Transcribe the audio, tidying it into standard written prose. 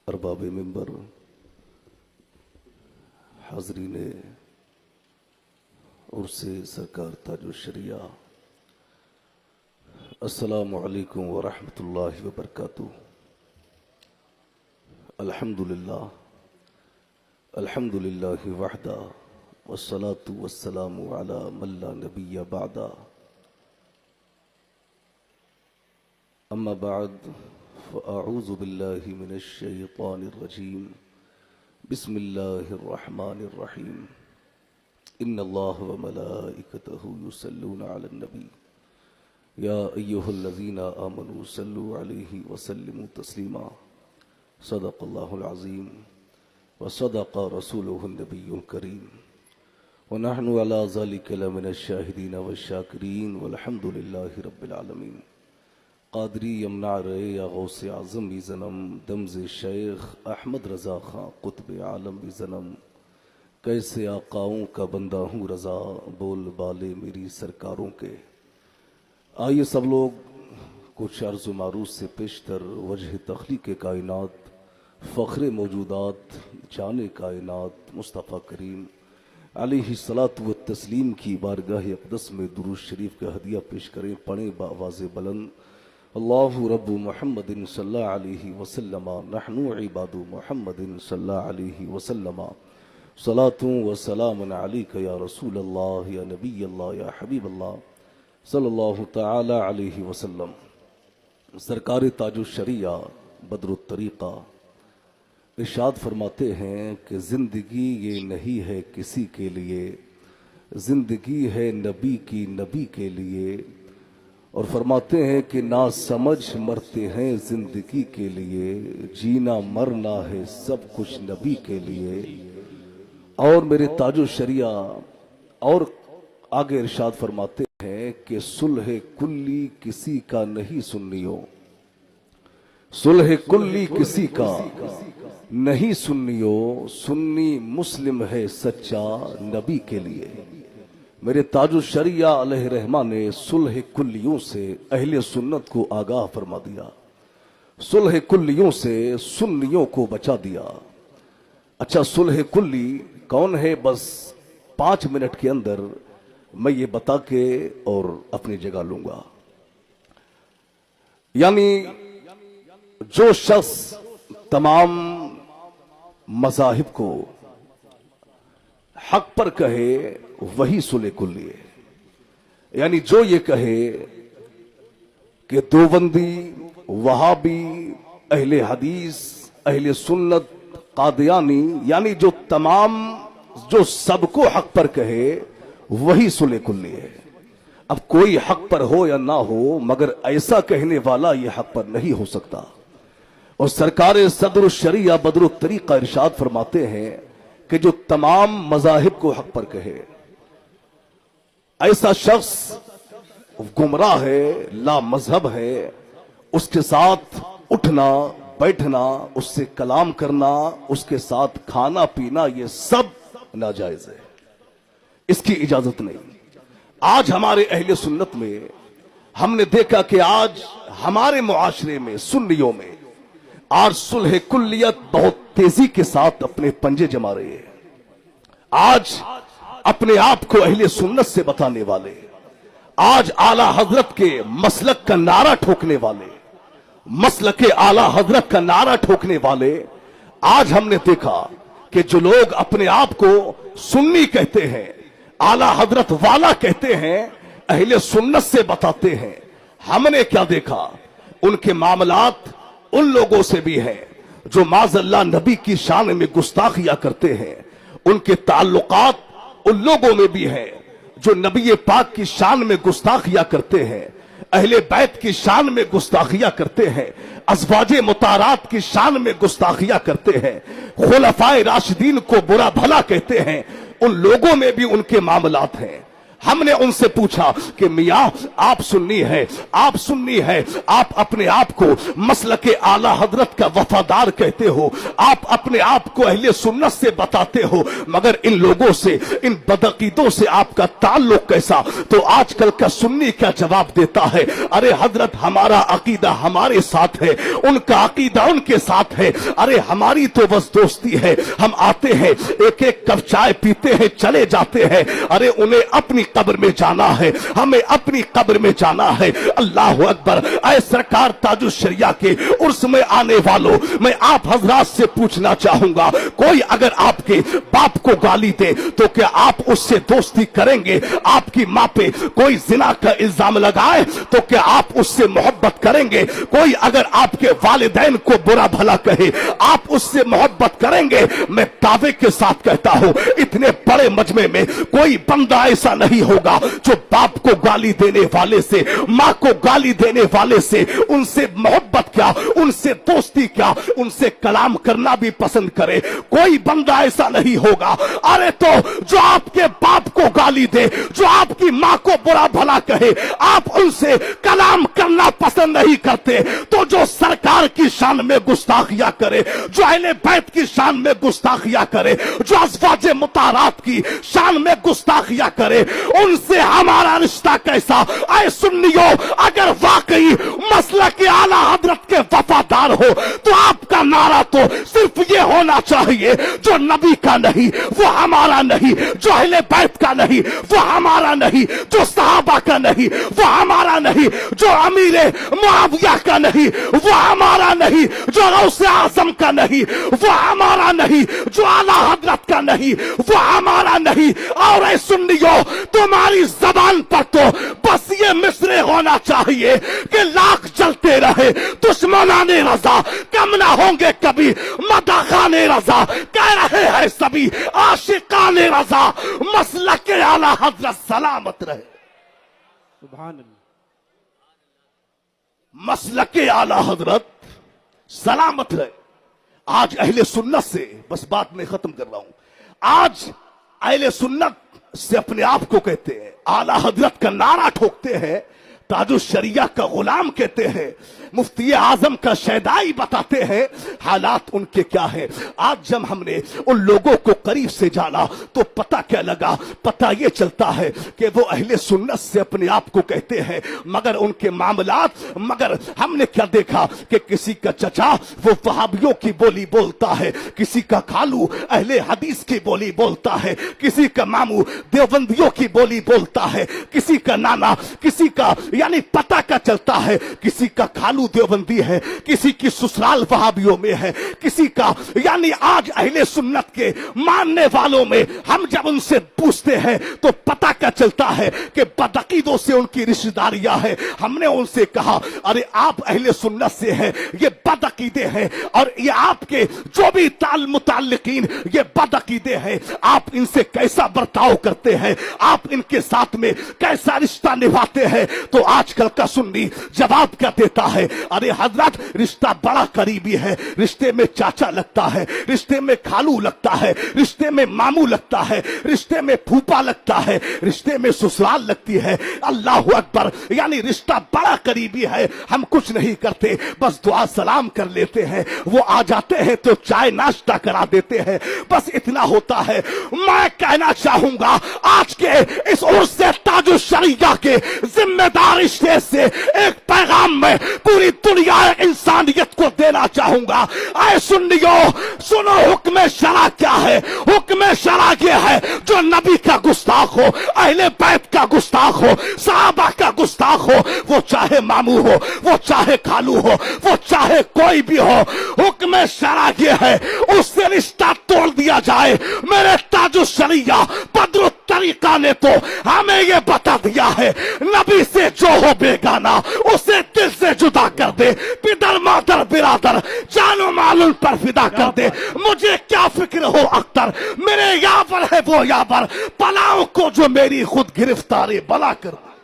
ارباب منبر، حاضرین عرس سرکار تاج الشریعہ، السلام علیکم ورحمۃ اللہ وبرکاتہ۔ الحمدللہ وحدہ والصلاة والسلام علی من لا نبی بعدہ، اما بعد فاعوذ باللہ من الشیطان الرجیم، بسم اللہ الرحمن الرحیم۔ ان اللہ وملائکتہ یصلون علی النبی یا ایہا الذین آمنوا صلوا علیہ وسلموا تسلیما۔ صدق اللہ العظیم وصدق رسولہ النبی الکریم، ونحن علی ذلک لمن الشاہدین والشاکرین، والحمد للہ رب العالمین۔ قادری یمنع رے یا غوث اعظم بھی زنم، دمز شیخ احمد رضا خان قطب عالم بھی زنم، کیسے آقاؤں کا بندہ ہوں رضا، بول بالے میری سرکاروں کے۔ آئیے سب لوگ کچھ عرض و معروض سے پیشتر وجہ تخلیق کائنات، فخر موجودات، جان کائنات مصطفیٰ کریم علیہ الصلاۃ والتسلیم کی بارگاہ اقدس میں درود شریف کا ہدیہ پیش کریں۔ پڑھیں بآواز بلند، اللہ رب محمد صلی اللہ علیہ وسلم، نحن عباد محمد صلی اللہ علیہ وسلم، صلاۃ و سلام علیک یا رسول اللہ یا نبی اللہ یا حبیب اللہ صلی اللہ تعالی علیہ وسلم۔ سرکار تاج الشریعہ بدر الطریقہ ارشاد فرماتے ہیں کہ زندگی یہ نہیں ہے کسی کے لیے، زندگی ہے نبی کی نبی کے لیے، اور فرماتے ہیں کہ نا سمجھ مرتے ہیں زندگی کے لیے، جینا مرنا ہے سب کچھ نبی کے لیے۔ اور میرے تاج الشریعہ اور آگے ارشاد فرماتے ہیں کہ صلح کلی کسی کا نہیں سنیو، صلح کلی کسی کا نہیں سنیو، سنی مسلم ہے سچا نبی کے لیے۔ میرے تاج الشریعہ علیہ رحمہ نے صلح کلیوں سے اہل سنت کو آگاہ فرما دیا، صلح کلیوں سے سنیوں کو بچا دیا۔ اچھا، صلح کلی کون ہے؟ بس 5 منٹ کے اندر میں یہ بتا کے اور اپنی جگہ لوں گا۔ یعنی جو شخص تمام مذاہب کو حق پر کہے وہی صلح کلی ہے۔ یعنی جو یہ کہے کہ دیوبندی، وہابی، اہل حدیث، اہل سنت، قادیانی، یعنی جو تمام جو سب کو حق پر کہے وہی صلح کلی ہے۔ اب کوئی حق پر ہو یا نہ ہو، مگر ایسا کہنے والا یہ حق پر نہیں ہو سکتا۔ اور سرکار صدر الشریعہ بدر الطریقہ ارشاد فرماتے ہیں کہ جو تمام مذاہب کو حق پر کہے، ایسا شخص گمراہ ہے، لا مذہب ہے، اس کے ساتھ اٹھنا بیٹھنا، اس سے کلام کرنا، اس کے ساتھ کھانا پینا، یہ سب ناجائز ہے، اس کی اجازت نہیں۔ آج ہمارے اہل سنت میں ہم نے دیکھا کہ آج ہمارے معاشرے میں سنیوں میں آج صلح کلیت بہت تیزی کے ساتھ اپنے پنجے جما رہے ہیں۔ آج اپنے آپ کو اہل سنت سے بتانے والے، آج اعلیٰ حضرت کے مسلک کا نعرہ ٹھوکنے والے، مسلک اعلیٰ حضرت کا نعرہ ٹھوکنے والے، آج ہم نے دیکھا کہ جو لوگ اپنے آپ کو سنی کہتے ہیں، اعلیٰ حضرت والا کہتے ہیں، اہل سنت سے بتاتے ہیں، ہم نے کیا دیکھا؟ ان کے معاملات ان لوگوں سے بھی ہیں جو معاذ اللہ نبی کی شان میں گستاخیاں کرتے ہیں، ان کے تعلقات ان لوگوں میں بھی ہیں جو نبی پاک کی شان میں گستاخیاں کرتے ہیں، اہل بیت کی شان میں گستاخیاں کرتے ہیں، ازواج مطہرات کی شان میں گستاخیاں کرتے ہیں، خلفائے راشدین کو برا بھلا کہتے ہیں، ان لوگوں میں بھی ان کے معاملات ہیں۔ हमने उनसे पूछा कि मियाँ आप सुन्नी है, आप सुन्नी है, आप अपने आप को मसलक आला हजरत का वफादार कहते हो, आप अपने आप को अहले सुन्नत से बताते हो, मगर इन लोगों से, इन बदअकीदों से आपका ताल्लुक कैसा? तो आजकल का सुन्नी क्या जवाब देता है? अरे हजरत हमारा अकीदा हमारे साथ है, उनका अकीदा उनके साथ है। अरे हमारी तो बस दोस्ती है, हम आते हैं एक एक कप चाय पीते हैं चले जाते हैं। अरे उन्हें अपनी कब्र में जाना है, हमें अपनी कब्र में जाना है। अल्लाह अकबर। ऐ सरकार ताजुल शरिया के उर्स में आने वालों, मैं आप हजरात से पूछना चाहूंगा, कोई अगर आपके बाप को गाली दे तो क्या आप उससे दोस्ती करेंगे? आपकी माँ पे कोई जिना का इल्जाम लगाए तो क्या आप उससे मोहब्बत करेंगे? कोई अगर आपके वालिदैन को बुरा भला कहे आप उससे मोहब्बत करेंगे? मैं दावे के साथ कहता हूं इतने बड़े मजमे में कोई बंदा ऐसा नहीं होगा जो बाप को गाली देने वाले से, माँ को गाली देने वाले से, उनसे मोहब्बत क्या, उनसे दोस्ती क्या, उनसे कलाम करना भी पसंद करे। कोई बंदा ऐसा नहीं होगा। अरे तो जो आपके बाप को गाली दे, जो आपकी माँ को बुरा भला कहे, आप उनसे कलाम करना पसंद नहीं करते, तो जो सरकार की शान में गुस्ताखिया करे, जो अहले बैत की शान में गुस्ताखिया करे, जो अज़वाज मुतारात की शान में गुस्ताखिया करे, उनसे हमारा रिश्ता कैसा? ऐ सुन्नियों, अगर वाकई मसला के आला हजरत के वफादार हो तो आपका नारा तो सिर्फ ये होना चाहिए, जो नबी का नहीं वो हमारा नहीं, जो अहले बैत का नहीं वो हमारा नहीं, जो सहाबा का नहीं वो हमारा नहीं, जो अमीर मुआविया का नहीं वो हमारा नहीं, जो गौसे आजम का नहीं वो हमारा नहीं, जो आला हजरत का नहीं वो हमारा नहीं। और ऐ सुन्नियों, तुम्हारी जबान पर तो बस ये मिसरे होना चाहिए कि लाख जलते रहे दुश्मनाने रजा, कम ना होंगे कभी मदाखाने रजा, कह रहे हैं सभी आशिकाने रजा, मसलक आला हजरत सलामत रहे। सुभान अल्लाह। मसलक आला हजरत सलामत रहे। आज अहले सुन्नत से, बस बात में खत्म कर रहा हूं, आज अहले सुन्नत से अपने आप को कहते हैं, आला हजरत का नारा ठोकते हैं, ताजुल शरिया का गुलाम कहते हैं, मुफ्ती आजम का शहदाई बताते हैं। हालात उनके क्या है? आज जब हमने उन लोगों को करीब से जाना तो पता क्या लगा? पता ये चलता है कि वो अहले सुन्नत से अपने आप को कहते हैं, मगर उनके मामलात, मगर हमने क्या देखा कि किसी का चचा वो वहाबियों की बोली बोलता है, किसी का खालू अहले हदीस की बोली बोलता है, किसी का मामू देवबंदियों की बोली बोलता है, किसी का नाना, किसी का यानी पता क्या चलता है, किसी का खालू देवबंदी है, किसी की ससुराल वहाबियों में है, किसी का यानी आज अहले सुन्नत के मानने वालों में हम जब उनसे पूछते हैं तो पता क्या चलता है कि बदअकीदों से उनकी रिश्तेदारियां है। हमने उनसे कहा अरे आप अहले सुन्नत से हैं, ये बदअकीदे हैं, और ये आपके जो भी मुताल्लिकीन ये बदअकीदे हैं, आप इनसे कैसा बर्ताव करते हैं, आप इनके साथ में कैसा रिश्ता निभाते हैं? तो आजकल का सुन्नी जवाब क्या देता है? अरे हजरत रिश्ता बड़ा करीबी है, रिश्ते में चाचा लगता है, रिश्ते में खालू लगता है, रिश्ते में मामू लगता है, रिश्ते में फूफा लगता है, रिश्ते में ससुराल लगती है। अल्लाह अकबर, यानी रिश्ता बड़ा करीबी है। हम कुछ नहीं करते, बस दुआ सलाम कर लेते हैं, वो आ जाते हैं तो चाय नाश्ता करा देते हैं, बस इतना होता है। मैं कहना चाहूंगा आज के इस उर्स ताजुल शरिया के जिम्मेदार रिश्ते से एक पैगाम में पूरी दुनिया इंसानियत को देना चाहूंगा। ऐ सुन्नियों सुनो, हुक्म शरा क्या है? हुक्म शरा ये है, जो नबी का गुस्ताख हो, अहले बैत का गुस्ताख हो, सहाबा का गुस्ताख हो, वो चाहे मामू हो, वो चाहे खालू हो, वो चाहे कोई भी हो, हुक्म शरा ये है उससे रिश्ता तोड़ दिया जाए। मेरे ताजुल शरिया बदरुत तरीका ने तो हमें ये बता दिया है, नबी से जो हो बेगाना उसे दिल से जुदा कर दे, पिदर मादर बिरादर जानो मालूम पर फिदा कर दे। मुझे क्या फिक्र हो अख्तर, मेरे यावर है वो यावर, पलाओं को जो मेरी खुद गिरफ्तारी बला कर दे।